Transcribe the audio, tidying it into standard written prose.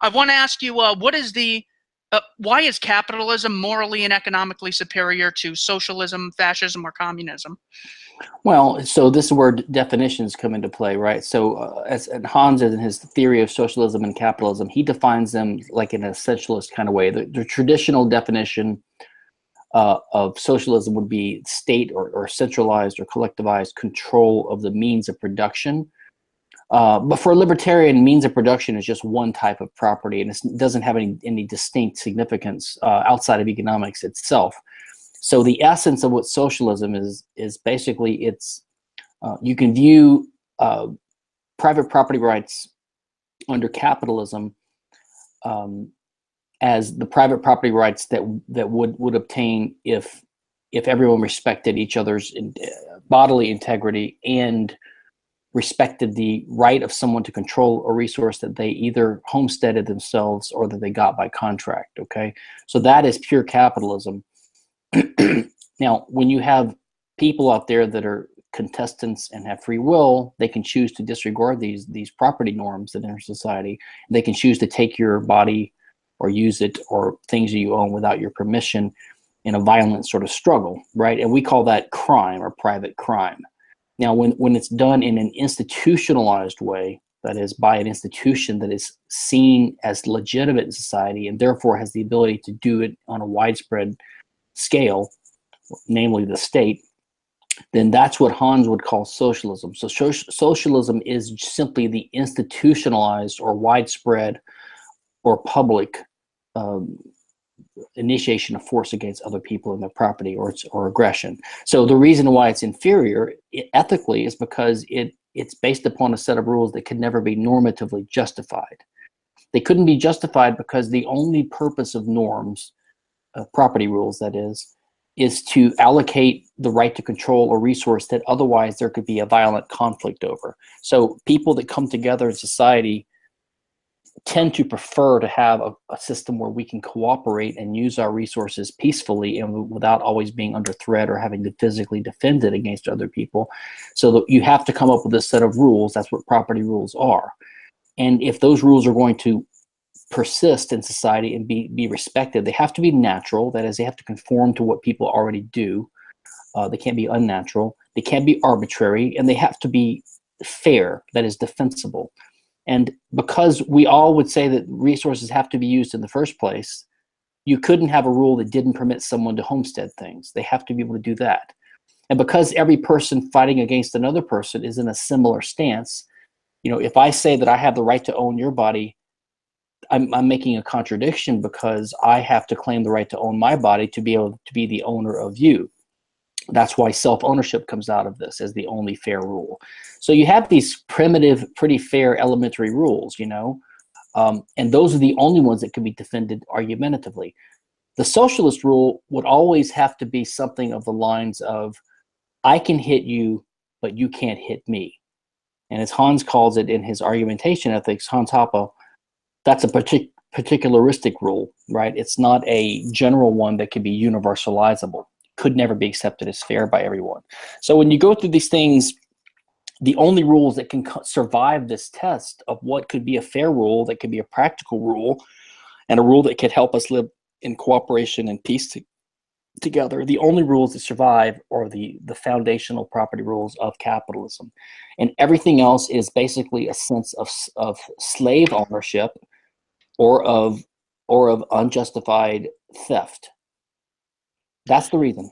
I want to ask you, why is capitalism morally and economically superior to socialism, fascism, or communism? Well, so this is where definitions come into play, right? So, and Hans, in his theory of socialism and capitalism, he defines them like in an essentialist kind of way. The traditional definition of socialism would be state or centralized or collectivized control of the means of production. But for a libertarian, means of production is just one type of property, and it doesn't have any distinct significance outside of economics itself. So the essence of what socialism is basically you can view private property rights under capitalism as the private property rights that would obtain if everyone respected each other's bodily integrity and respected the right of someone to control a resource that they either homesteaded themselves or that they got by contract. Okay, so that is pure capitalism. Now, when you have people out there that are contestants and have free will, they can choose to disregard these property norms in our society. They can choose to take your body or use it or things that you own without your permission in a violent sort of struggle, right? And we call that crime or private crime. Now, when it's done in an institutionalized way, that is by an institution that is seen as legitimate in society and therefore has the ability to do it on a widespread scale, namely the state, then that's what Hans would call socialism. So socialism is simply the institutionalized or widespread or public initiation of force against other people and their property or aggression. So the reason why it's inferior ethically is because it's based upon a set of rules that can never be normatively justified. They couldn't be justified because the only purpose of norms, property rules that is to allocate the right to control a resource that otherwise there could be a violent conflict over. So people that come together in society tend to prefer to have a system where we can cooperate and use our resources peacefully and without always being under threat or having to physically defend it against other people. So that you have to come up with a set of rules. That's what property rules are. And if those rules are going to persist in society and be respected, they have to be natural. That is, they have to conform to what people already do. They can't be unnatural. They can't be arbitrary, and they have to be fair. That is, defensible. And because we all would say that resources have to be used in the first place, you couldn't have a rule that didn't permit someone to homestead things. They have to be able to do that. And because every person fighting against another person is in a similar stance, if I say that I have the right to own your body, I'm making a contradiction because I have to claim the right to own my body to be able to be the owner of you. That's why self-ownership comes out of this as the only fair rule. So you have these primitive, pretty fair elementary rules, and those are the only ones that can be defended argumentatively. The socialist rule would always have to be something of the lines of, I can hit you, but you can't hit me. And as Hans calls it in his argumentation ethics, Hans Hoppe, that's a particularistic rule, right? It's not a general one that can be universalizable. Could never be accepted as fair by everyone. So when you go through these things, the only rules that can survive this test of what could be a fair rule, that could be a practical rule, and a rule that could help us live in cooperation and peace together, the only rules that survive are the foundational property rules of capitalism. And everything else is basically a sense of slave ownership or of unjustified theft. That's the reason.